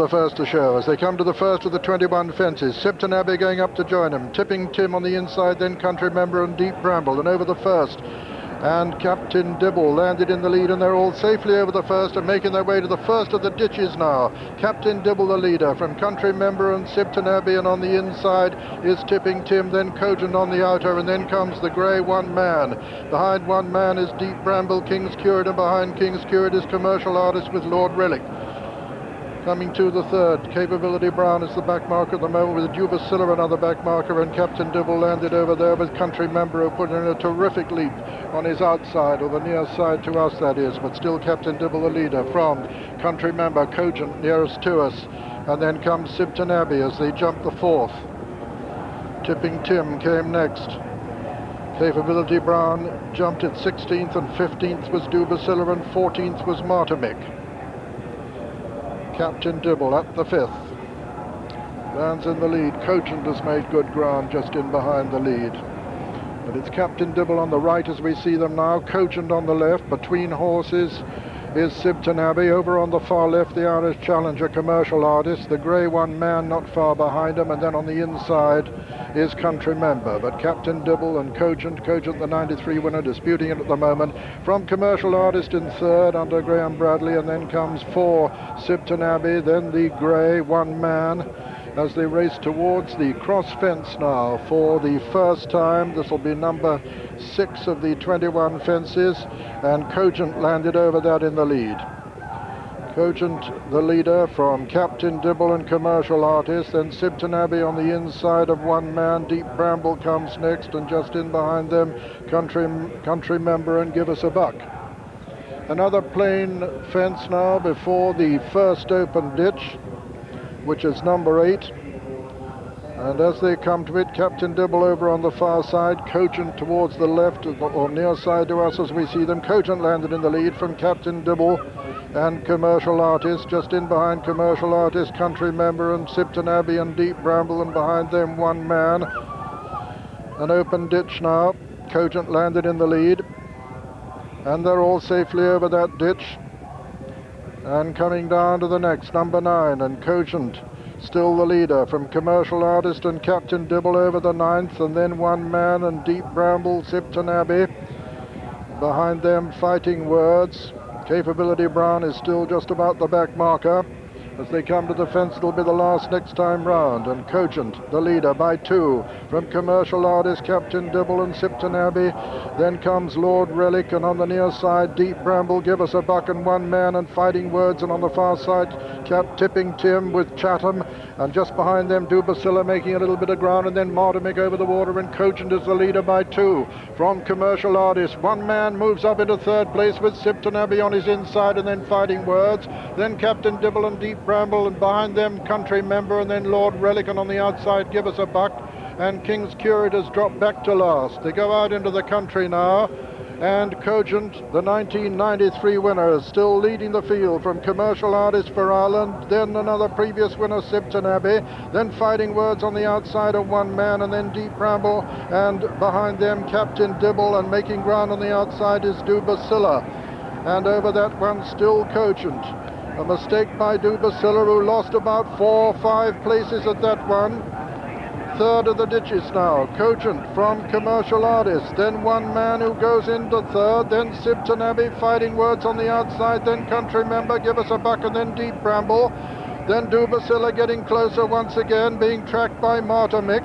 The first to show as they come to the first of the 21 fences. Sipton Abbey going up to join him. Tipping Tim on the inside, then Country Member and Deep Bramble, and over the first. And Captain Dibble landed in the lead, and they're all safely over the first and making their way to the first of the ditches now. Captain Dibble the leader from Country Member and Sipton Abbey, and on the inside is Tipping Tim, then Cogent on the outer, and then comes the grey One Man. Behind One Man is Deep Bramble, King's Curate, and behind King's Curate is Commercial Artist with Lord Relic. Coming to the third, Capability Brown is the back marker at the moment, with Juba Silla another back marker, and Captain Dibble landed over there with Country Member, who put in a terrific leap on his outside, or the near side to us that is, but still Captain Dibble the leader from Country Member, Cogent nearest to us, and then comes Sipton Abbey as they jump the fourth. Tipping Tim came next. Capability Brown jumped at 16th, and 15th was Juba Silla, and 14th was Martimick. Captain Dibble at the fifth. Lands in the lead. Cogent has made good ground just in behind the lead. But it's Captain Dibble on the right as we see them now. Cogent on the left. Between horses is Sipton Abbey. Over on the far left, the Irish Challenger, Commercial Artist. The grey One Man not far behind him. And then on the inside is Country Member. But Captain Dibble and Cogent the 93 winner, disputing it at the moment. From Commercial Artist in third under Graham Bradley. And then comes four, Sipton Abbey. Then the grey One Man as they race towards the cross fence now for the first time. This will be number 6 of the 21 fences, and Cogent landed over that in the lead. Cogent the leader from Captain Dibble and Commercial Artist, then Sipton Abbey on the inside of One Man. Deep Bramble comes next, and just in behind them Country Member and Give Us a Buck. Another plain fence now before the first open ditch, which is number 8. And as they come to it, Captain Dibble over on the far side, Cogent towards the left or near side to us as we see them. Cogent landed in the lead from Captain Dibble and Commercial Artist. Just in behind Commercial Artist, Country Member and Sipton Abbey and Deep Bramble, and behind them One Man. An open ditch now. Cogent landed in the lead, and they're all safely over that ditch. And coming down to the next, number 9, and Cogent still the leader from Commercial Artist and Captain Dibble over the 9th, and then One Man and Deep Bramble, Sipton Abbey. Behind them, Fighting Words. Capability Brown is still just about the back marker. As they come to the fence, it'll be the last next time round, and Cogent the leader by 2 from Commercial Artist, Captain Dibble and Sipton Abbey. Then comes Lord Relic, and on the near side Deep Bramble, Give Us a Buck, and One Man and Fighting Words, and on the far side Tipping Tim with Chatham, and just behind them Juba Silla making a little bit of ground, and then Martimick over the water, and Cogent is the leader by 2 from Commercial Artist. One Man moves up into third place with Sipton Abbey on his inside, and then Fighting Words, then Captain Dibble and Deep Bramble, and behind them Country Member, and then Lord Relic, and on the outside Give Us a Buck, and King's Curate has dropped back to last. They go out into the country now, and Cogent, the 1993 winner, is still leading the field from Commercial Artist for Ireland, then another previous winner, Sipton Abbey, then Fighting Words on the outside of One Man, and then Deep Bramble, and behind them Captain Dibble, and making ground on the outside is Juba Silla, and over that one still Cogent. A mistake by Juba Silla, who lost about 4 or 5 places at that one. Third of the ditches now, Cogent from Commercial Artist, then One Man who goes into third, then Sipton Abbey, Fighting Words on the outside, then Country Member, Give Us a Buck, and then Deep Bramble, then Juba Silla getting closer once again, being tracked by Martimick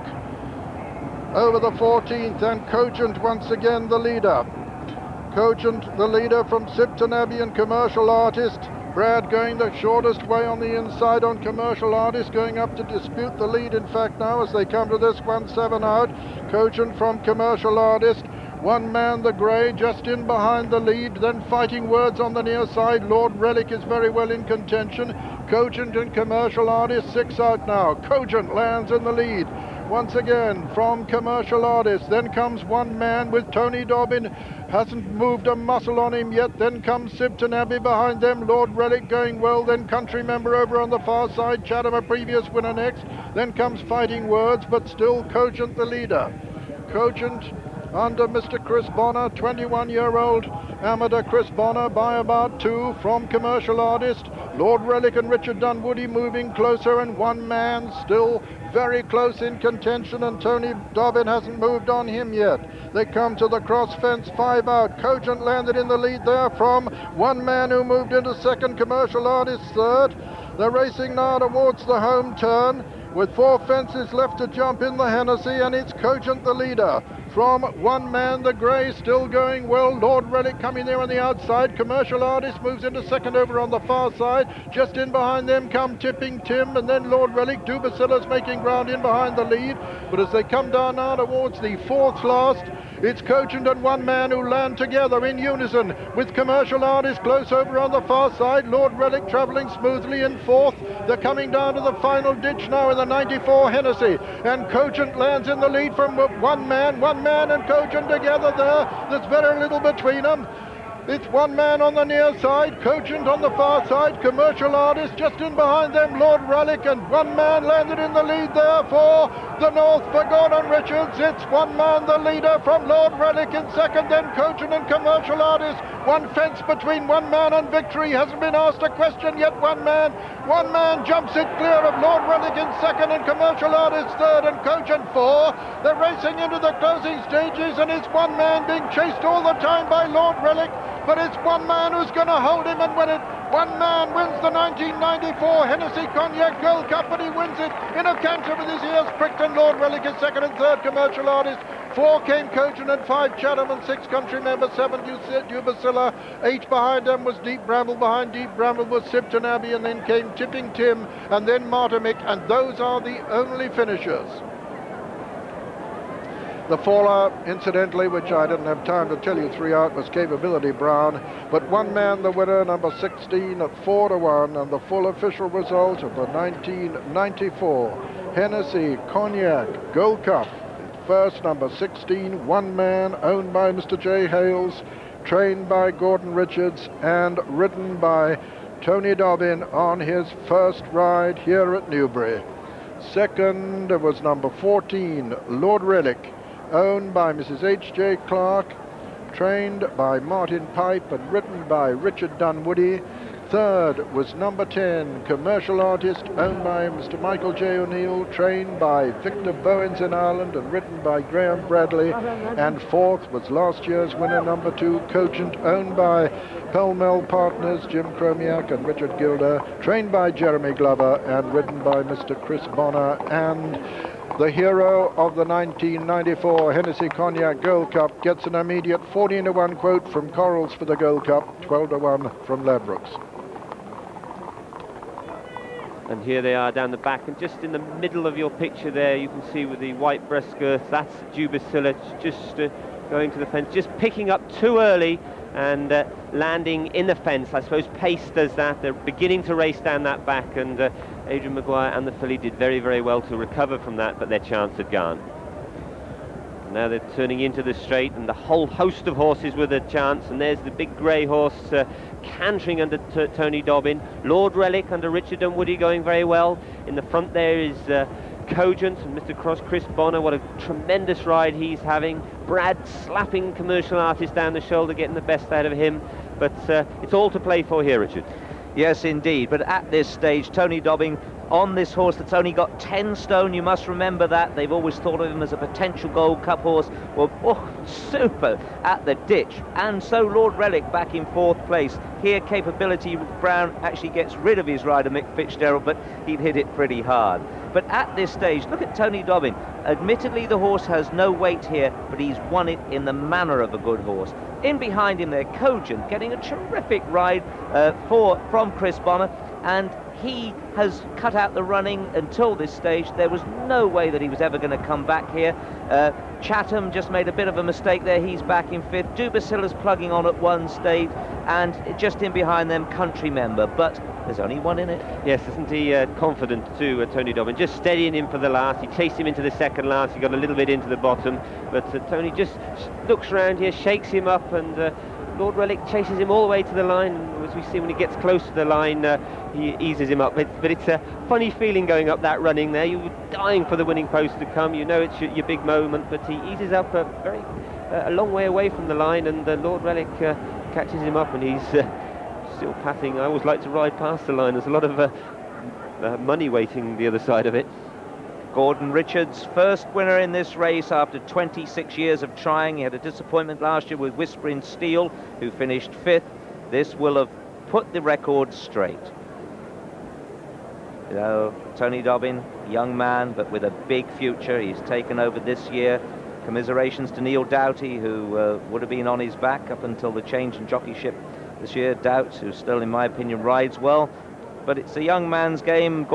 over the 14th, and Cogent once again the leader. Cogent the leader from Sipton Abbey and Commercial Artist. Brad going the shortest way on the inside on Commercial Artist, going up to dispute the lead in fact now as they come to this 1-7 out. Cogent from Commercial Artist. One Man the grey just in behind the lead, then Fighting Words on the near side. Lord Relic is very well in contention. Cogent and Commercial Artist 6 out now. Cogent lands in the lead once again from Commercial Artist. Then comes One Man with Tony Dobbin, hasn't moved a muscle on him yet. Then comes Sipton Abbey behind them. Lord Relic going well, then Country Member over on the far side. Chatham, a previous winner, next. Then comes Fighting Words, but still Cogent the leader. Cogent under Mr. Chris Bonner, 21-year-old amateur Chris Bonner, by about 2 from Commercial Artist. Lord Relic and Richard Dunwoody moving closer, and one man still very close in contention, and Tony Dobbin hasn't moved on him yet. They come to the cross fence, 5 out. Cogent landed in the lead there from one man who moved into second, Commercial Artist third. They're racing now towards the home turn with 4 fences left to jump in the Hennessy, and it's Cogent the leader. From one man, the grey still going well. Lord Relic coming there on the outside. Commercial Artist moves into second over on the far side. Just in behind them come Tipping Tim, and then Lord Relic. Dubacilla's making ground in behind the lead. But as they come down now towards the 4th last, it's Cogent and one man who land together in unison with Commercial Artist close over on the far side. Lord Relic travelling smoothly in 4th. They're coming down to the final ditch now in the 94 Hennessy, and Cogent lands in the lead from one man and Cogent together there. There's very little between them. It's one man on the near side, Cogent on the far side, Commercial Artist just in behind them, Lord Relic, and one man landed in the lead there for the North for Gordon Richards. It's one man the leader from Lord Relic in second, then Cogent and Commercial Artist. One fence between one man and victory. Hasn't been asked a question yet. One man jumps it clear of Lord Relic in second, and Commercial Artist third, and Cogent 4. They're racing into the closing stages, and it's one man being chased all the time by Lord Relic. But it's one man who's going to hold him and win it. One man wins the 1994 Hennessy Cognac Gold Cup, and he wins it in a canter with his ears pricked, and Lord Relic is second, and third Commercial Artist. 4 came Cogent, and 5 Chatham, and 6 Country Member, 7 Dubacilla. 8 behind them was Deep Bramble. Behind Deep Bramble was Sipton Abbey, and then came Tipping Tim, and then Martimick, and those are the only finishers. The faller, incidentally, which I didn't have time to tell you 3 out, was Capability Brown. But one man, the winner, number 16 at 4-1, and the full official result of the 1994 Hennessy Cognac Gold Cup. First, number 16, one man, owned by Mr. J. Hales, trained by Gordon Richards, and ridden by Tony Dobbin on his first ride here at Newbury. Second was number 14, Lord Relic, owned by Mrs. H.J. Clark, trained by Martin Pipe and ridden by Richard Dunwoody. Third was number 10, Commercial Artist, owned by Mr. Michael J. O'Neill, trained by Victor Bowens in Ireland and ridden by Graham Bradley. And fourth was last year's winner, number 2, Cogent, owned by Pell Mell Partners, Jim Chromiak and Richard Gilder, trained by Jeremy Glover and ridden by Mr. Chris Bonner. And the hero of the 1994 Hennessy Cognac Gold Cup gets an immediate 14-1 quote from Corals for the Gold Cup, 12-1 from Ladbrokes. And here they are down the back, and just in the middle of your picture there, you can see with the white breast girth, that's Dubacilla just going to the fence, just picking up too early and landing in the fence. I suppose pace does that. They're beginning to race down that back, and Adrian Maguire and the filly did very, very well to recover from that, but their chance had gone. And now they're turning into the straight, and the whole host of horses with a chance, and there's the big grey horse cantering under Tony Dobbin. Lord Relic under Richard Dunwoody going very well. In the front there is Cogent and Mr. Chris Bonner. What a tremendous ride he's having. Brad slapping Commercial Artist down the shoulder, getting the best out of him. But it's all to play for here, Richard. Yes, indeed. But at this stage, Tony Dobbin on this horse that's only got 10 stone, you must remember that. They've always thought of him as a potential Gold Cup horse. Well, super at the ditch. And so Lord Relic back in 4th place. Here, Capability Brown actually gets rid of his rider, Mick Fitzgerald, but he'd hit it pretty hard. But at this stage, look at Tony Dobbin. Admittedly, the horse has no weight here, but he's won it in the manner of a good horse. In behind him there, Cogent, getting a terrific ride from Chris Bonner, and he has cut out the running until this stage. There was no way that he was ever going to come back here. Chatham just made a bit of a mistake there. He's back in 5th. Dubacilla's plugging on at 1 stage, and just in behind them, Country Member. But there's only one in it. Yes, isn't he confident too, Tony Dobbin? Just steadying him for the last. He chased him into the second last. He got a little bit into the bottom, but Tony just looks around here, shakes him up, and Lord Relic chases him all the way to the line, and as we see when he gets close to the line, he eases him up. But it's a funny feeling going up that running there. You're dying for the winning post to come. You know it's your big moment, but he eases up a long way away from the line, and Lord Relic catches him up, and he's still pathing. I always like to ride past the line. There's a lot of money waiting the other side of it. Gordon Richards, first winner in this race after 26 years of trying. He had a disappointment last year with Whispering Steel, who finished 5th. This will have put the record straight. You know, Tony Dobbin, young man, but with a big future. He's taken over this year. Commiserations to Neil Doughty, who would have been on his back up until the change in jockeyship this year. Doubt, who still, in my opinion, rides well. But it's a young man's game.